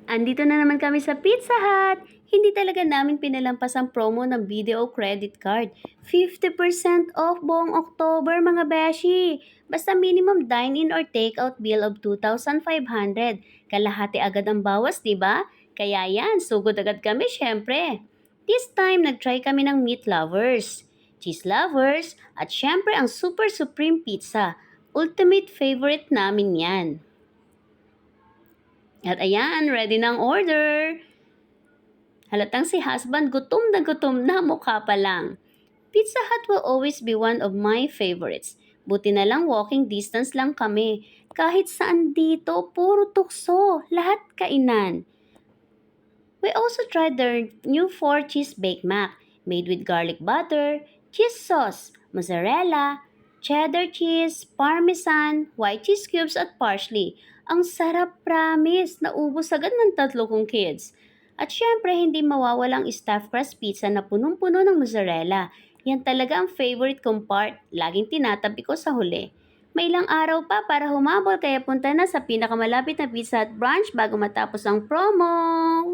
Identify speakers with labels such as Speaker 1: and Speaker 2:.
Speaker 1: Andito na naman kami sa Pizza Hut. Hindi talaga namin pinalampas ang promo ng video credit card. 50% off buong October mga beshi. Basta minimum dine-in or take-out bill of 2,500. Kalahati agad ang bawas, di ba? Kaya yan, sugod agad kami syempre. This time, nag-try kami ng meat lovers, cheese lovers, at syempre ang Super Supreme Pizza. Ultimate favorite namin yan. At ayan, ready na ang order. Halatang si husband gutom na mukha pa lang. Pizza Hut will always be one of my favorites. Buti na lang walking distance lang kami. Kahit saan dito, puro tukso, lahat kainan. We also tried their new 4-cheese Baked Mac, made with garlic butter, cheese sauce, mozzarella, cheddar cheese, parmesan, white cheese cubes at parsley. Ang sarap, promise! Naubos agad ng 3 kong kids. At syempre, hindi mawawalang stuffed crust pizza na punong-puno ng mozzarella. Yan talaga ang favorite kong part. Laging tinatabi ko sa huli. May ilang araw pa para humabol kaya punta na sa pinakamalapit na Pizza Hut branch bago matapos ang promo.